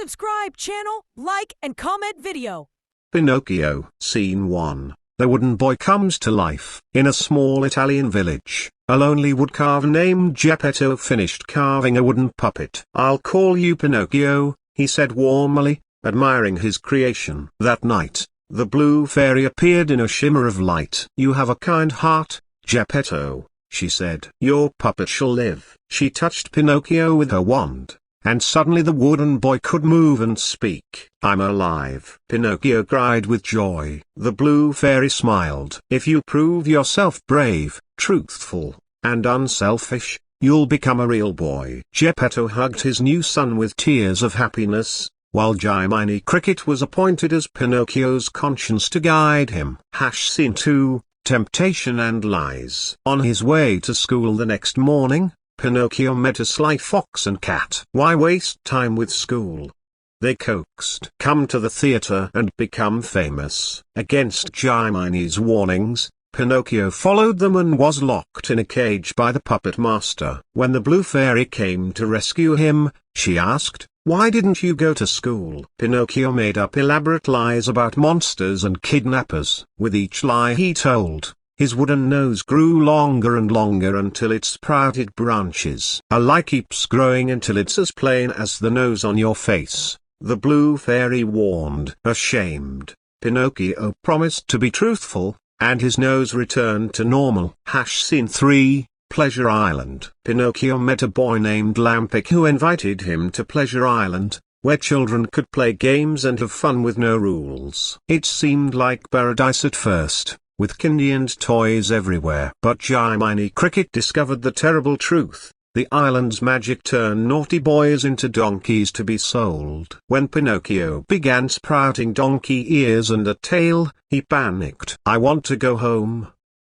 subscribe channel, like and comment video. Pinocchio. Scene 1. The wooden boy comes to life. In a small Italian village, a lonely woodcarver named Geppetto finished carving a wooden puppet. "I'll call you Pinocchio," he said warmly, admiring his creation. That night, the blue fairy appeared in a shimmer of light. "You have a kind heart, Geppetto," she said. "Your puppet shall live." She touched Pinocchio with her wand, and suddenly the wooden boy could move and speak. "I'm alive!" Pinocchio cried with joy. The blue fairy smiled. "If you prove yourself brave, truthful, and unselfish, you'll become a real boy." Geppetto hugged his new son with tears of happiness, while Jiminy Cricket was appointed as Pinocchio's conscience to guide him. Scene 2, Temptation and Lies. On his way to school the next morning, Pinocchio met a sly fox and cat. "Why waste time with school?" they coaxed. "Come to the theater and become famous." Against Jiminy's warnings, Pinocchio followed them and was locked in a cage by the puppet master. When the blue fairy came to rescue him, she asked, "Why didn't you go to school?" Pinocchio made up elaborate lies about monsters and kidnappers. With each lie he told, his wooden nose grew longer and longer until it sprouted branches. "A lie keeps growing until it's as plain as the nose on your face," the blue fairy warned. Ashamed, Pinocchio promised to be truthful, and his nose returned to normal. Scene 3, Pleasure Island. Pinocchio met a boy named Lampic who invited him to Pleasure Island, where children could play games and have fun with no rules. It seemed like paradise at first, with candy and toys everywhere. But Jiminy Cricket discovered the terrible truth. The island's magic turned naughty boys into donkeys to be sold. When Pinocchio began sprouting donkey ears and a tail, he panicked. "I want to go home,"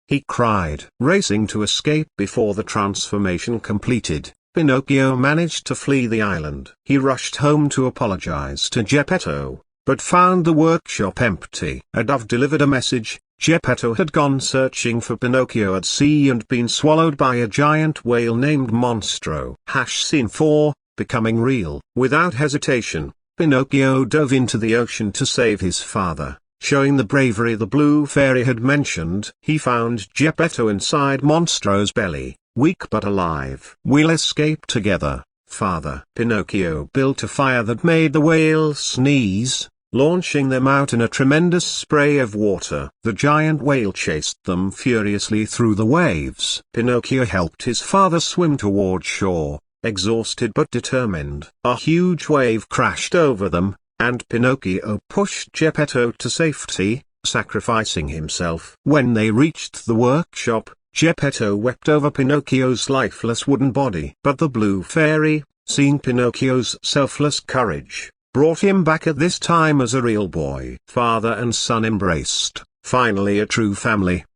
he cried. Racing to escape before the transformation completed, Pinocchio managed to flee the island. He rushed home to apologize to Geppetto, but found the workshop empty. A dove delivered a message. Geppetto had gone searching for Pinocchio at sea and been swallowed by a giant whale named Monstro. Scene 4, Becoming Real. Without hesitation, Pinocchio dove into the ocean to save his father, showing the bravery the blue fairy had mentioned. He found Geppetto inside Monstro's belly, weak but alive. "We'll escape together, father." Pinocchio built a fire that made the whale sneeze, launching them out in a tremendous spray of water. The giant whale chased them furiously through the waves. Pinocchio helped his father swim toward shore, exhausted but determined. A huge wave crashed over them, and Pinocchio pushed Geppetto to safety, sacrificing himself. When they reached the workshop, Geppetto wept over Pinocchio's lifeless wooden body. But the blue fairy, seeing Pinocchio's selfless courage, brought him back at this time as a real boy. Father and son embraced, finally a true family.